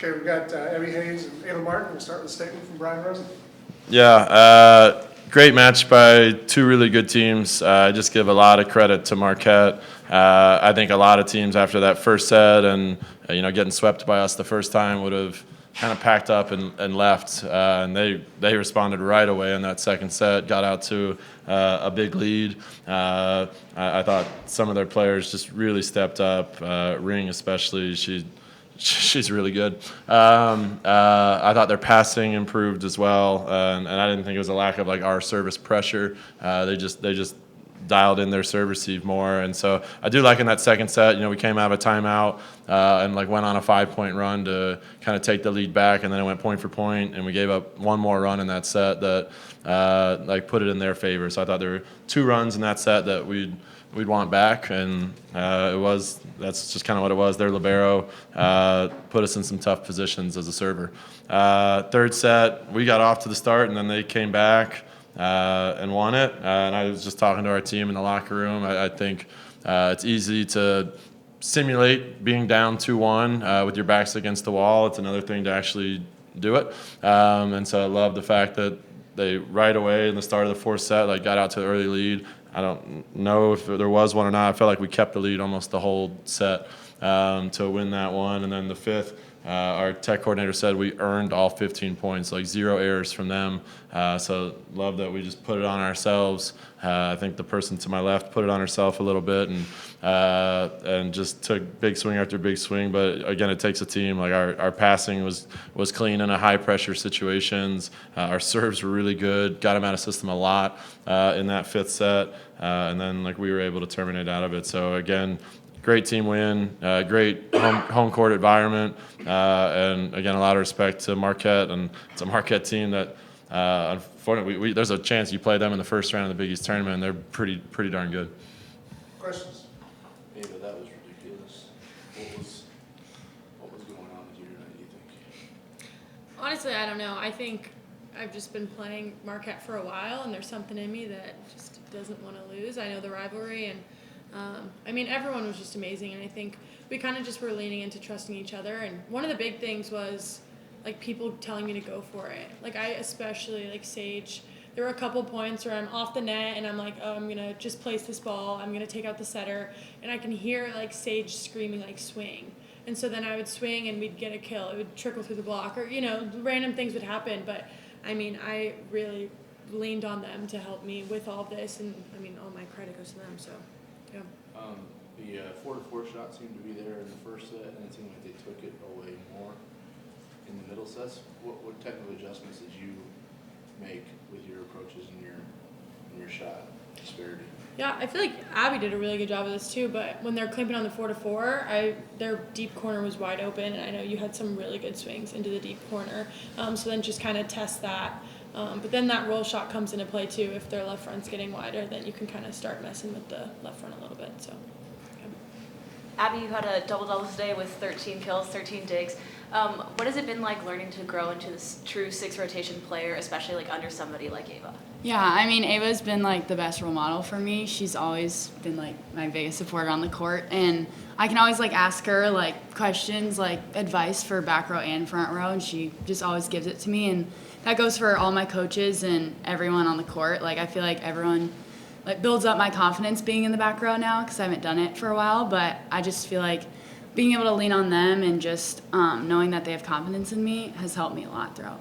Okay, we've got Abbey Hayes and Ava Martin. We'll start with a statement from Brian Rosen. Yeah, great match by two really good teams. I just give a lot of credit to Marquette. I think a lot of teams after that first set and getting swept by us the first time would have kind of packed up and left. And they responded right away in that second set, got out to a big lead. I thought some of their players just really stepped up. Ring especially, she's really good. I thought their passing improved as well, and I didn't think it was a lack of our service pressure. They just dialed in their serve receive more, and so I do like in that second set. We came out of a timeout and went on a 5-point run to kind of take the lead back, and then it went point for point, and we gave up one more run in that set that put it in their favor. So I thought there were 2 runs in that set that we'd want back, and that's just kind of what it was. Their libero put us in some tough positions as a server. Third set, we got off to the start, and then they came back and won it. And I was just talking to our team in the locker room. I think it's easy to simulate being down 2-1 with your backs against the wall. It's another thing to actually do it. And so I love the fact that they right away in the start of the fourth set got out to the early lead. I don't know if there was one or not. I felt like we kept the lead almost the whole set to win that one. And then the fifth, our tech coordinator said we earned all 15 points, 0 errors from them. So love that we just put it on ourselves. I think the person to my left put it on herself a little bit and just took big swing after big swing. But again, it takes a team. Our passing was clean in a high pressure situations. Our serves were really good. Got them out of system a lot in that fifth set, and then we were able to terminate out of it. So again, great team win, great home court environment, and again, a lot of respect to Marquette. And it's a Marquette team that, unfortunately, there's a chance you play them in the first round of the Big East tournament, and they're pretty darn good. Questions? Ava, that was ridiculous. What was going on with you tonight, do you think? Honestly, I don't know. I think I've just been playing Marquette for a while, and there's something in me that just doesn't want to lose. I know the rivalry, and everyone was just amazing, and I think we kind of just were leaning into trusting each other. And one of the big things was people telling me to go for it. I especially Sage. There were a couple points where I'm off the net and I'm oh, I'm gonna just place this ball. I'm gonna take out the setter, and I can hear Sage screaming swing. And so then I would swing and we'd get a kill. It would trickle through the block, or random things would happen. But I really leaned on them to help me with all of this, and all my credit goes to them. So. Yeah. The 4-4 shot seemed to be there in the first set, and it seemed like they took it away more in the middle sets. What type of adjustments did you make with your approaches and your shot disparity? Yeah, I feel like Abbey did a really good job of this too. But when they're clamping on the 4-4, their deep corner was wide open, and I know you had some really good swings into the deep corner. So then just kind of test that. But then that roll shot comes into play too. If their left front's getting wider, then you can kind of start messing with the left front a little bit. So, yeah. Abby, you had a double-double today with 13 kills, 13 digs. What has it been like learning to grow into this true 6-rotation player, especially under somebody like Ava? Yeah, Ava's been the best role model for me. She's always been my biggest supporter on the court, and I can always ask her questions, advice for back row and front row, and she just always gives it to me. And that goes for all my coaches and everyone on the court. I feel like everyone builds up my confidence being in the back row now, because I haven't done it for a while. But I just feel like being able to lean on them and just knowing that they have confidence in me has helped me a lot throughout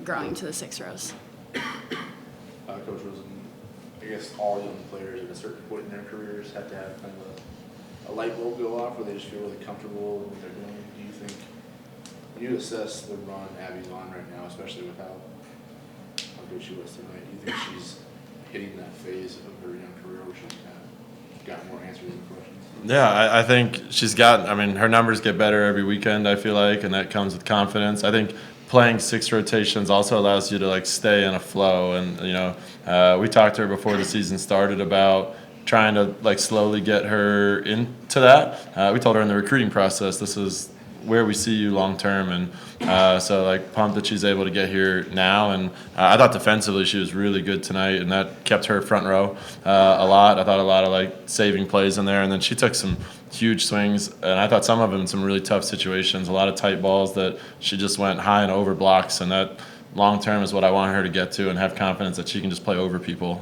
growing to the 6 rows. Coach Rosen, I guess all young players at a certain point in their careers have to have kind of a light bulb go off where they just feel really comfortable with what they're doing. Do you think, when you assess the run Abby's on right now, especially with how good she was tonight, do you think she's hitting that phase of her young career where she's kind of got more answers than questions? Yeah, I think she's got. her numbers get better every weekend, I feel like, and that comes with confidence. I think playing 6 rotations also allows you to stay in a flow, and we talked to her before the season started about trying to slowly get her into that. We told her in the recruiting process this is where we see you long term, and so pumped that she's able to get here now. And I thought defensively she was really good tonight, and that kept her front row a lot. I thought a lot of saving plays in there, and then she took some huge swings, and I thought some of them in some really tough situations, a lot of tight balls that she just went high and over blocks, and that long term is what I want her to get to and have confidence that she can just play over people.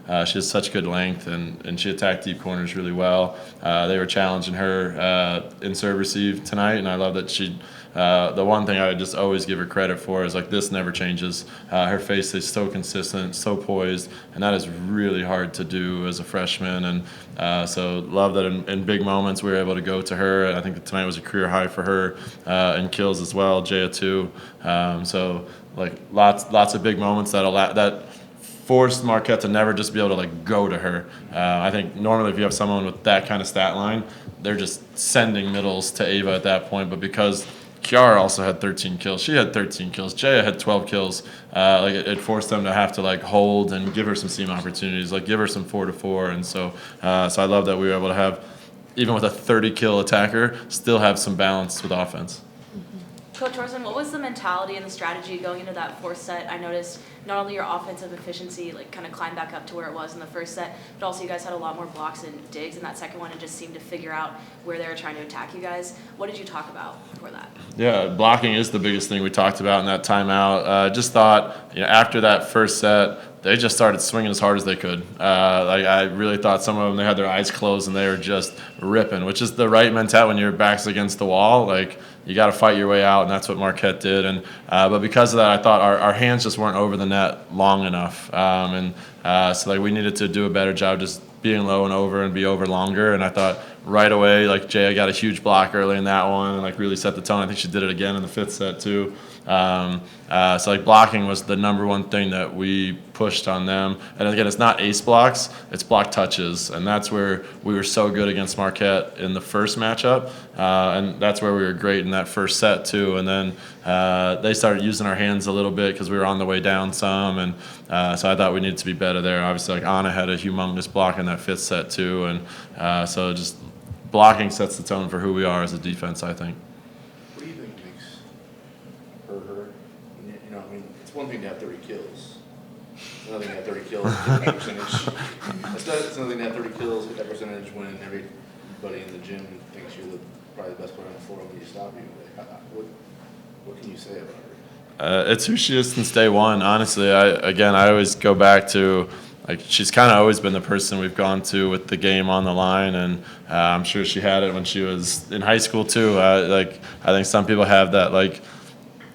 She has such good length, and she attacked deep corners really well. They were challenging her in serve receive tonight, and I love that she. The one thing I would just always give her credit for is like this never changes. Her face is so consistent, so poised, and that is really hard to do as a freshman. And so love that in big moments we were able to go to her. And I think that tonight was a career high for her in kills as well. Jaya too. So like lots of big moments that forced Marquette to never just be able to like go to her. I think normally if you have someone with that kind of stat line, they're just sending middles to Ava at that point. But because Kiara also had 13 kills. She had 13 kills. Jaya had 12 kills. Like it forced them to have to like hold and give her some seam opportunities, like give her some 4-4. And so I love that we were able to have, even with a 30 kill attacker, still have some balance with offense. Coach Rosen, what was the mentality and the strategy going into that fourth set? I noticed not only your offensive efficiency like kind of climbed back up to where it was in the first set, but also you guys had a lot more blocks and digs in that second one and just seemed to figure out where they were trying to attack you guys. What did you talk about for that? Yeah, blocking is the biggest thing we talked about in that timeout. Just thought, after that first set, they just started swinging as hard as they could. Like I really thought some of them, they had their eyes closed and they were just ripping, which is the right mentality when your back's against the wall. Like you got to fight your way out, and that's what Marquette did. And but because of that, I thought our hands just weren't over the net long enough, so like we needed to do a better job just being low and over and be over longer. And I thought right away, like Jaya got a huge block early in that one and like really set the tone. I think she did it again in the fifth set too. So like blocking was the number one thing that we pushed on them. And again, it's not ace blocks, it's block touches. And that's where we were so good against Marquette in the first matchup. And that's where we were great in that first set too. And then they started using our hands a little bit because we were on the way down some. And so I thought we needed to be better there. Obviously, like Anna had a humongous block in that fifth set too. And so just blocking sets the tone for who we are as a defense, I think. What do you think makes her? I mean, it's one thing to have 30 kills. It's another thing to have 30 kills, hit that percentage. It's another thing to have 30 kills, hit that percentage when everybody in the gym thinks you're probably the best player on the floor when you stop you. What can you say about her? It's who she is since day one. Honestly, I always go back to, like, she's kind of always been the person we've gone to with the game on the line, and I'm sure she had it when she was in high school too. I think some people have that like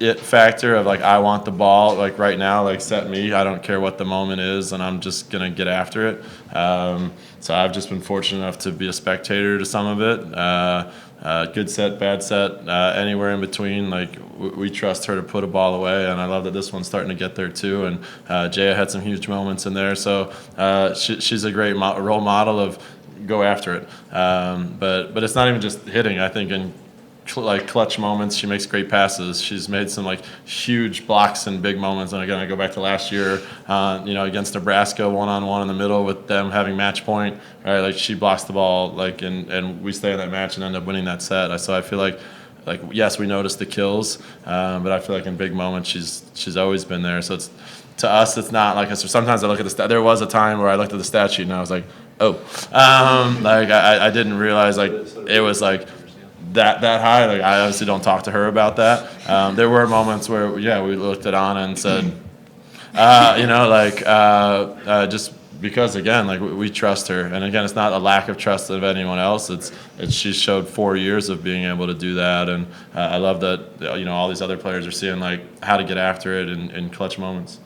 it factor of like, I want the ball like right now, like set me. I don't care what the moment is, and I'm just gonna get after it. So I've just been fortunate enough to be a spectator to some of it. Good set, bad set, anywhere in between. Like we trust her to put a ball away, and I love that this one's starting to get there too. And Jaya had some huge moments in there, so she's a great role model of go after it. But it's not even just hitting. I think in like clutch moments, she makes great passes. She's made some like huge blocks in big moments. And again, I go back to last year, against Nebraska, 1-on-1 in the middle with them having match point. Right, like she blocks the ball, like and we stay in that match and end up winning that set. So I feel like yes, we noticed the kills, but I feel like in big moments, she's always been there. So it's to us, it's not like sometimes I look at the stat. There was a time where I looked at the stat sheet and I was like, oh, like I didn't realize like it was like that high. Like I obviously don't talk to her about that. There were moments where we looked at Anna and said, just because again, like we trust her, and again, it's not a lack of trust of anyone else. It's she showed 4 years of being able to do that, and I love that all these other players are seeing like how to get after it in clutch moments.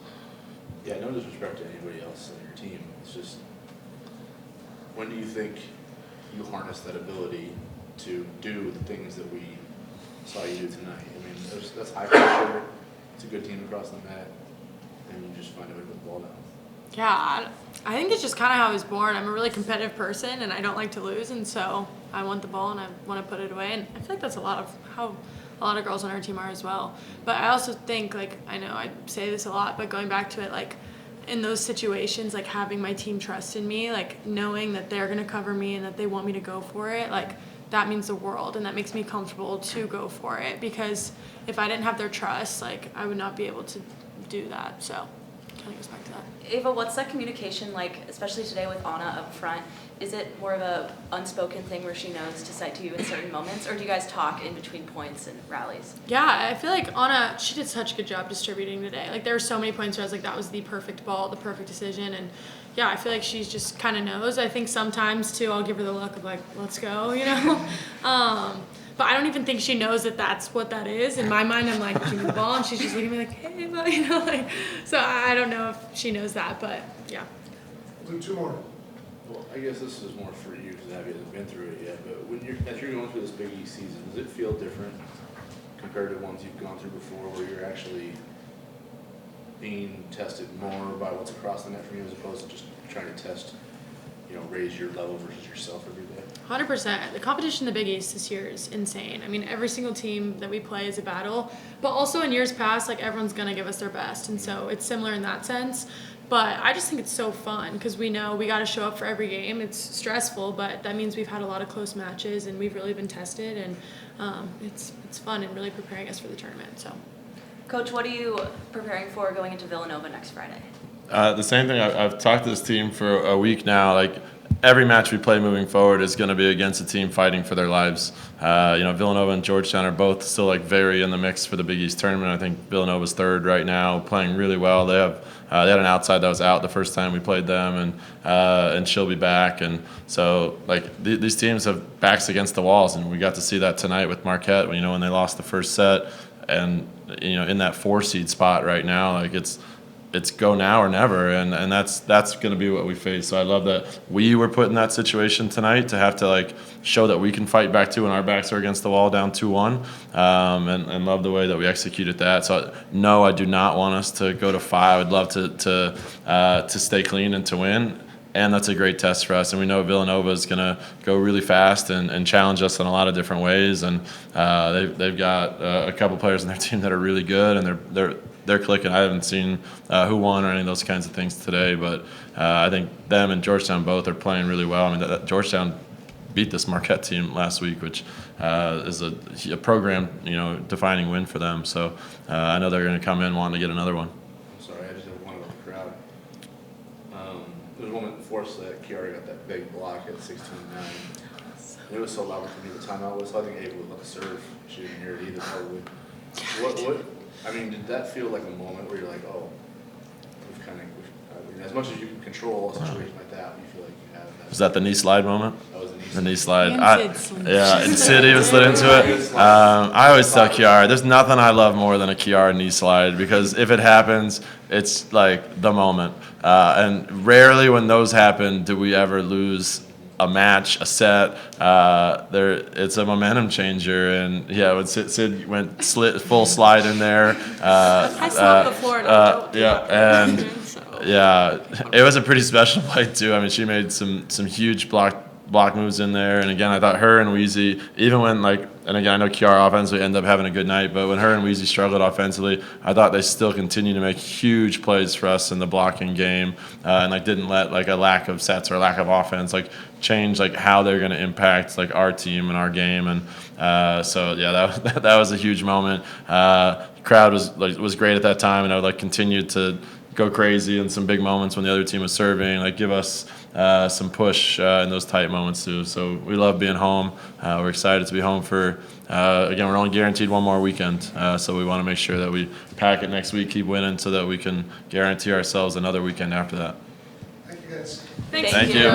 Yeah, no disrespect to anybody else on your team. It's just, when do you think you harness that ability to do the things that we saw you do tonight? I mean, that's high pressure. It's a good team across the net, and you just find a way to put the ball down. Yeah, I think it's just kind of how I was born. I'm a really competitive person, and I don't like to lose, and so I want the ball and I want to put it away. And I feel like that's a lot of how a lot of girls on our team are as well. But I also think, like, I know I say this a lot, but going back to it, like, in those situations, like, having my team trust in me, like, knowing that they're going to cover me and that they want me to go for it, like, that means the world, and that makes me comfortable to go for it, because if I didn't have their trust, like, I would not be able to do that. So kind of goes back to that. Ava, what's that communication like, especially today with Anna up front? Is it more of a unspoken thing where she knows to cite to you in certain moments, or do you guys talk in between points and rallies? Yeah, I feel like Anna, she did such a good job distributing today. Like, there were so many points where I was like, that was the perfect ball, the perfect decision. And yeah, I feel like she's just kind of knows. I think sometimes too, I'll give her the look of like, let's go, you know? But I don't even think she knows that that's what that is. In my mind, I'm like, give me the ball, and she's just looking at me like, hey, but, you know, like, so I don't know if she knows that, but yeah. We'll do 2 more. Well, I guess this is more for you because Abby hasn't been through it yet. But as you're going through this Big East season, does it feel different compared to ones you've gone through before, where you're actually being tested more by what's across the net for you, as opposed to just trying to test, raise your level versus yourself every day? 100%. The competition in the Big East this year is insane. I mean, every single team that we play is a battle, but also in years past, like, everyone's going to give us their best, and so it's similar in that sense. But I just think it's so fun because we know we got to show up for every game. It's stressful, but that means we've had a lot of close matches, and we've really been tested, and it's fun and really preparing us for the tournament. So, Coach, what are you preparing for going into Villanova next Friday? The same thing. I've talked to this team for a week now. Like, every match we play moving forward is going to be against a team fighting for their lives. Villanova and Georgetown are both still like very in the mix for the Big East tournament. I think Villanova's third right now, playing really well. They had an outside that was out the first time we played them, and she'll be back. And so, like, these teams have backs against the walls, and we got to see that tonight with Marquette. When they lost the first set, and in that 4 seed spot right now, like, it's go now or never, and that's going to be what we face. So I love that we were put in that situation tonight to have to, like, show that we can fight back too when our backs are against the wall down 2-1, and love the way that we executed that. So no, I do not want us to go to 5. I'd love to stay clean and to win. And that's a great test for us. And we know Villanova is going to go really fast and challenge us in a lot of different ways. And they've got a couple players in their team that are really good, and they're clicking. I haven't seen who won or any of those kinds of things today, but I think them and Georgetown both are playing really well. I mean, Georgetown beat this Marquette team last week, which is a program, defining win for them. So I know they're going to come in wanting to get another one. I'm sorry, I just have one about the crowd. There was one in the 4th set. Kiara got that big block at 16-9. It was so loud for me. The timeout was. So I think Ava would let the serve. She didn't hear it either, probably. What? I mean, did that feel like a moment where you're like, oh, as much as you can control a situation like that, you feel like you have that? Was that the knee slide moment? That was The knee slide. And Sid slid. And Sid even slid into it. I always tell Kiara, there's nothing I love more than a Kiara knee slide, because if it happens, it's like the moment. And rarely when those happen do we ever lose a match, a set. It's a momentum changer, and yeah, when Sid went full slide in there. I saw the floor. It was a pretty special play too. I mean, she made some huge block moves in there, and again, I thought her and Weezy, even when and again, I know Kiara offensively ended up having a good night, but when her and Weezy struggled offensively, I thought they still continued to make huge plays for us in the blocking game, and didn't let a lack of sets or a lack of offense change how they're going to impact our team and our game. And so yeah, that was a huge moment. Crowd was great at that time, and I would continue to go crazy in some big moments when the other team was serving, give us some push in those tight moments too. So we love being home. We're excited to be home for, again, we're only guaranteed one more weekend. So we want to make sure that we pack it next week, keep winning, so that we can guarantee ourselves another weekend after that. Thank you, guys. Thanks. Thank you.